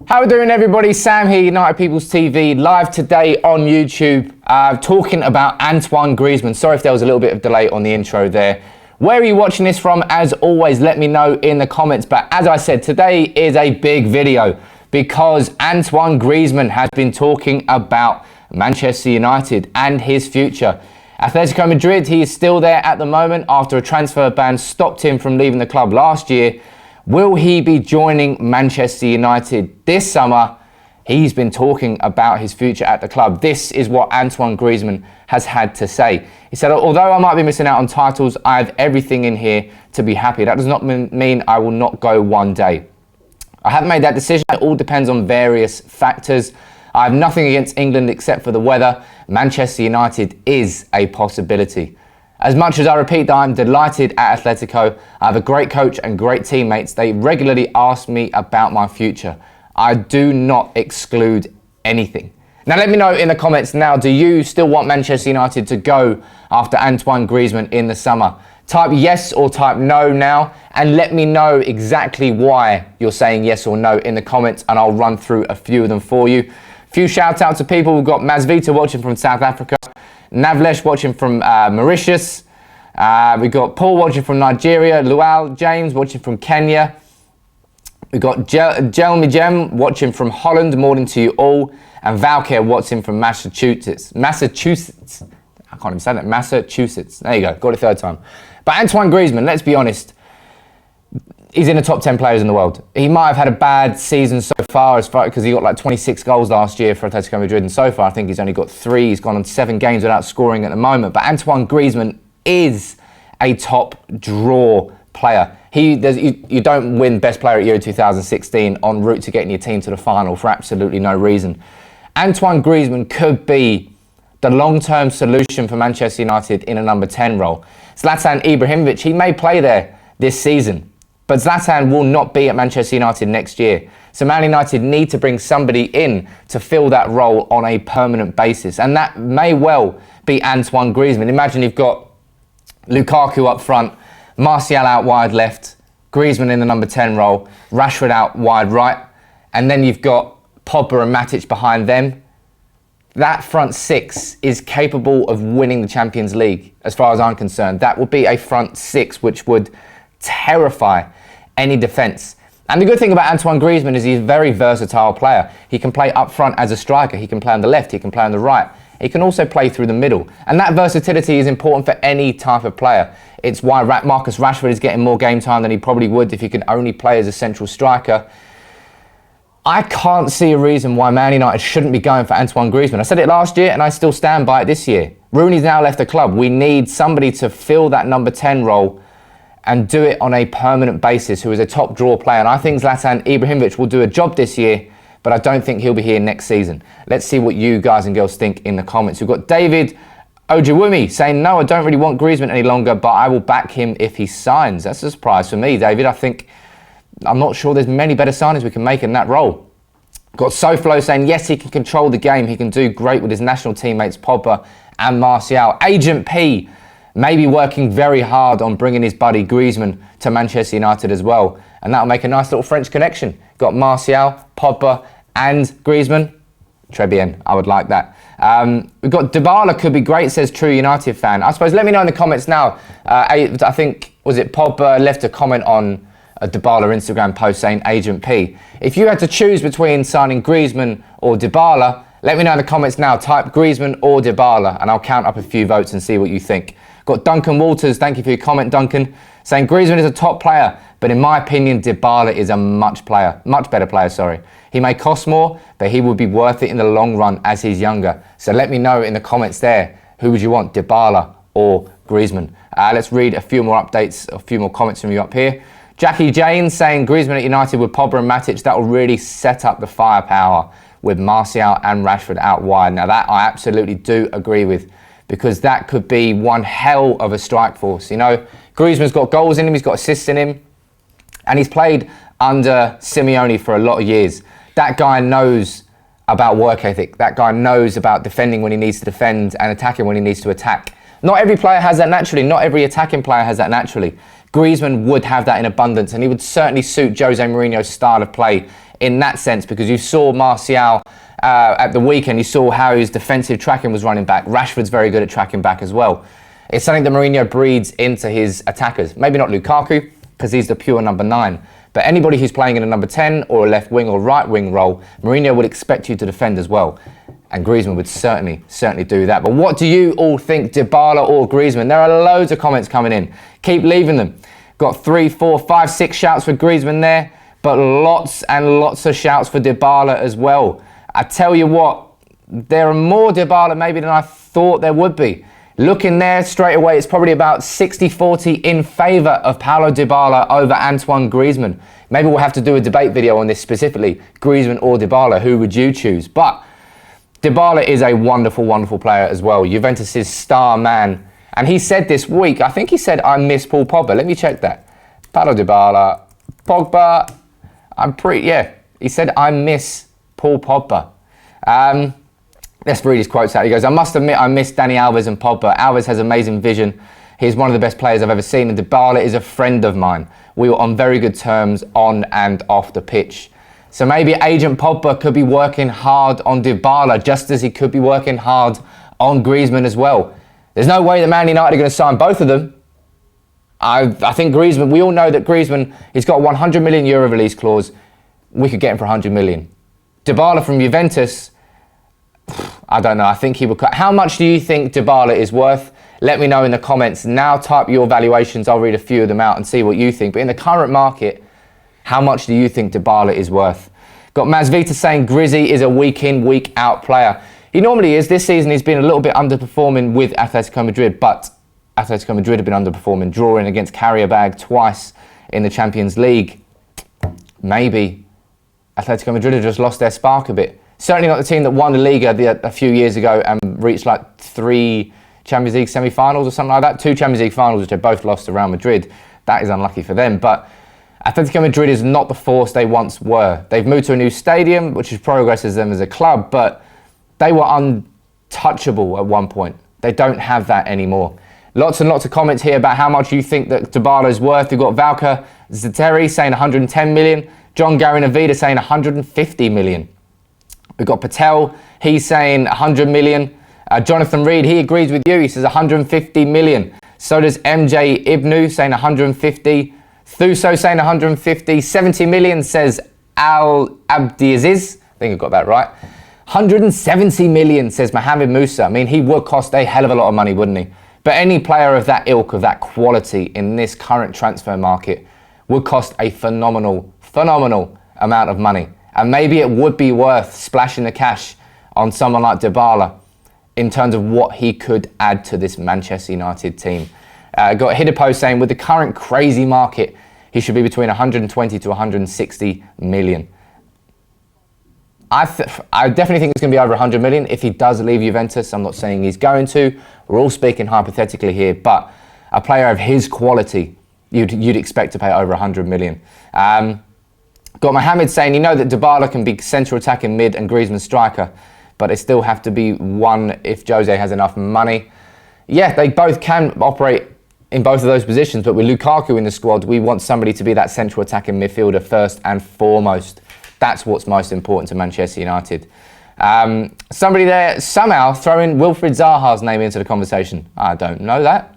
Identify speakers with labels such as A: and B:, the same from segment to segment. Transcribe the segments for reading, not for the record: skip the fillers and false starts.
A: How are we doing, everybody? Sam here, United People's TV, live today on YouTube, talking about Antoine Griezmann. Sorry if there was a little bit of delay on the intro there. Where are you watching this from? As always, let me know in the comments. But as I said, today is a big video because Antoine Griezmann has been talking about Manchester United and his future. Atletico Madrid, he is still there at the moment after a transfer ban stopped him from leaving the club last year. Will he be joining Manchester United this summer? He's been talking about his future at the club. This is what Antoine Griezmann has had to say. He said, although I might be missing out on titles, I have everything in here to be happy. That does not mean I will not go one day. I haven't made that decision. It all depends on various factors. I have nothing against England except for the weather. Manchester United is a possibility. As much as I repeat that I'm delighted at Atletico, I have a great coach and great teammates. They regularly ask me about my future. I do not exclude anything. Now let me know in the comments now, do you still want Manchester United to go after Antoine Griezmann in the summer? Type yes or type no now, and let me know exactly why you're saying yes or no in the comments, and I'll run through a few of them for you. A few shout outs to people. We've got Mazvita watching from South Africa. Navlesh watching from Mauritius. We've got Paul watching from Nigeria. Lual James watching from Kenya. We've got Jelmy Jem watching from Holland. Morning to you all. And Valker watching from Massachusetts. I can't even say that. Massachusetts. There you go. Got it third time. But Antoine Griezmann, let's be honest, he's in the top 10 players in the world. He might have had a bad season so far because he got like 26 goals last year for Atletico Madrid, and so far I think he's only got 3. He's gone on 7 games without scoring at the moment. But Antoine Griezmann is a top draw player. You don't win Best Player at Euro 2016 en route to getting your team to the final for absolutely no reason. Antoine Griezmann could be the long-term solution for Manchester United in a number 10 role. Zlatan Ibrahimovic, he may play there this season, but Zlatan will not be at Manchester United next year. So Man United need to bring somebody in to fill that role on a permanent basis. And that may well be Antoine Griezmann. Imagine you've got Lukaku up front, Martial out wide left, Griezmann in the number 10 role, Rashford out wide right, and then you've got Pogba and Matic behind them. That front 6 is capable of winning the Champions League, as far as I'm concerned. That would be a front 6 which would terrify any defence. And the good thing about Antoine Griezmann is he's a very versatile player. He can play up front as a striker, he can play on the left, he can play on the right. He can also play through the middle. And that versatility is important for any type of player. It's why Marcus Rashford is getting more game time than he probably would if he could only play as a central striker. I can't see a reason why Man United shouldn't be going for Antoine Griezmann. I said it last year and I still stand by it this year. Rooney's now left the club. We need somebody to fill that number 10 role and do it on a permanent basis, who is a top draw player. And I think Zlatan Ibrahimovic will do a job this year, but I don't think he'll be here next season. Let's see what you guys and girls think in the comments. We've got David Ojewumi saying, no, I don't really want Griezmann any longer, but I will back him if he signs. That's a surprise for me, David. I'm not sure there's many better signings we can make in that role. Got Soflo saying, yes, he can control the game. He can do great with his national teammates, Pogba and Martial. Agent P may be working very hard on bringing his buddy Griezmann to Manchester United as well. And that'll make a nice little French connection. Got Martial, Pogba and Griezmann. Très bien, I would like that. We've got Dybala could be great, says True United fan. I suppose let me know in the comments now. I think, was it Pogba left a comment on a Dybala Instagram post saying Agent P. If you had to choose between signing Griezmann or Dybala, let me know in the comments now. Type Griezmann or Dybala and I'll count up a few votes and see what you think. Got Duncan Walters, thank you for your comment, Duncan, saying Griezmann is a top player, but in my opinion, Dybala is a much better player. He may cost more, but he would be worth it in the long run as he's younger. So let me know in the comments there, who would you want, Dybala or Griezmann? Let's read a few more updates, a few more comments from you up here. Jackie Jane saying Griezmann at United with Pogba and Matic, that will really set up the firepower with Martial and Rashford out wide. Now that I absolutely do agree with, because that could be one hell of a strike force. You know, Griezmann's got goals in him, he's got assists in him, and he's played under Simeone for a lot of years. That guy knows about work ethic. That guy knows about defending when he needs to defend and attacking when he needs to attack. Not every player has that naturally. Not every attacking player has that naturally. Griezmann would have that in abundance, and he would certainly suit Jose Mourinho's style of play in that sense, because you saw Martial at the weekend, you saw how his defensive tracking was running back. Rashford's very good at tracking back as well. It's something that Mourinho breeds into his attackers. Maybe not Lukaku, because he's the pure number 9. But anybody who's playing in a number 10 or a left wing or right wing role, Mourinho would expect you to defend as well. And Griezmann would certainly do that. But what do you all think, Dybala or Griezmann? There are loads of comments coming in. Keep leaving them. Got 3, 4, 5, 6 shouts for Griezmann there, but lots and lots of shouts for Dybala as well. I tell you what, there are more Dybala maybe than I thought there would be. Looking there straight away, it's probably about 60-40 in favour of Paulo Dybala over Antoine Griezmann. Maybe we'll have to do a debate video on this specifically, Griezmann or Dybala, who would you choose? But Dybala is a wonderful, wonderful player as well. Juventus' star man. And he said this week, I think he said, I miss Paul Pogba. Let me check that. Paulo Dybala, Pogba, he said, I miss Paul Pogba. Let's read his quotes out. He goes, I must admit I miss Dani Alves and Pogba. Alves has amazing vision. He's one of the best players I've ever seen, and Dybala is a friend of mine. We were on very good terms on and off the pitch. So maybe Agent Pogba could be working hard on Dybala, just as he could be working hard on Griezmann as well. There's no way that Man United are going to sign both of them. I think Griezmann, we all know that Griezmann, he's got a €100 million release clause. We could get him for 100 million. Dybala from Juventus, I don't know. I think he would cut. How much do you think Dybala is worth? Let me know in the comments. Now type your valuations. I'll read a few of them out and see what you think. But in the current market, how much do you think Dybala is worth? Got Mazvita saying Grizzy is a week in, week out player. He normally is. This season he's been a little bit underperforming with Atletico Madrid, but Atletico Madrid have been underperforming, drawing against Karabag twice in the Champions League. Maybe Atletico Madrid have just lost their spark a bit. Certainly not the team that won the Liga a few years ago and reached like 3 Champions League semi-finals or something like that. 2 Champions League finals, which they both lost to Real Madrid. That is unlucky for them. But Atletico Madrid is not the force they once were. They've moved to a new stadium, which has progresses them as a club, but they were untouchable at one point. They don't have that anymore. Lots and lots of comments here about how much you think that Dybala is worth. We've got Valka Zeteri saying 110 million. John Gary Navida saying 150 million. We've got Patel, he's saying 100 million. Jonathan Reed, he agrees with you. He says 150 million. So does MJ Ibnu saying 150. Thuso saying 150. 70 million says Al Abdiaziz. I think I got that right. 170 million says Mohamed Musa. I mean, he would cost a hell of a lot of money, wouldn't he? But any player of that ilk, of that quality in this current transfer market would cost a phenomenal amount of money. And maybe it would be worth splashing the cash on someone like Dybala in terms of what he could add to this Manchester United team. Got Hidepo saying with the current crazy market, he should be between 120 to 160 million. I definitely think it's going to be over 100 million if he does leave Juventus. I'm not saying he's going to. We're all speaking hypothetically here, but a player of his quality, you'd expect to pay over 100 million. Got Mohamed saying, you know that Dybala can be central attacking mid and Griezmann striker, but they still have to be one if Jose has enough money. Yeah, they both can operate in both of those positions, but with Lukaku in the squad, we want somebody to be that central attacking midfielder first and foremost. That's what's most important to Manchester United. Somebody there somehow throwing Wilfried Zaha's name into the conversation. I don't know that.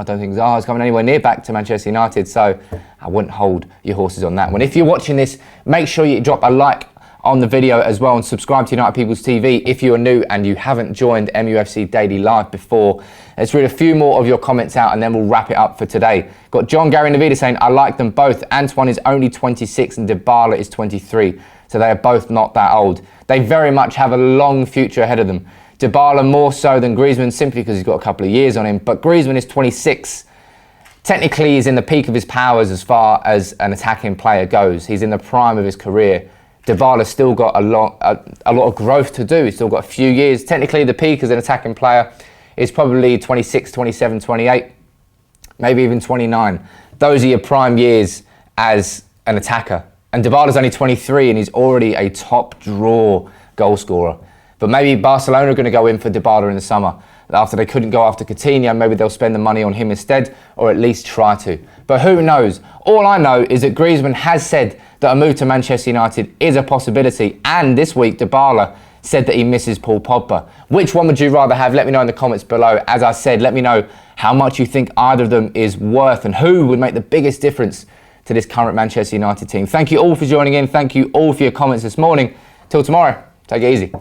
A: I don't think Zaha's coming anywhere near back to Manchester United, so I wouldn't hold your horses on that one. If you're watching this, make sure you drop a like on the video as well and subscribe to United People's TV if you are new and you haven't joined MUFC Daily Live before. Let's read a few more of your comments out and then we'll wrap it up for today. Got John Gary Navida saying, I like them both. Antoine is only 26 and Dybala is 23, so they are both not that old. They very much have a long future ahead of them. Dybala more so than Griezmann simply because he's got a couple of years on him, but Griezmann is 26. Technically, he's in the peak of his powers as far as an attacking player goes. He's in the prime of his career. Dybala's still got a lot of growth to do. He's still got a few years. Technically, the peak as an attacking player is probably 26, 27, 28, maybe even 29. Those are your prime years as an attacker. And Dybala's only 23 and he's already a top draw goal scorer. But maybe Barcelona are going to go in for Dybala in the summer. after they couldn't go after Coutinho, maybe they'll spend the money on him instead, or at least try to. But who knows? All I know is that Griezmann has said that a move to Manchester United is a possibility, and this week Dybala said that he misses Paul Pogba. Which one would you rather have? Let me know in the comments below. As I said, let me know how much you think either of them is worth and who would make the biggest difference to this current Manchester United team. Thank you all for joining in. Thank you all for your comments this morning. Till tomorrow, take it easy.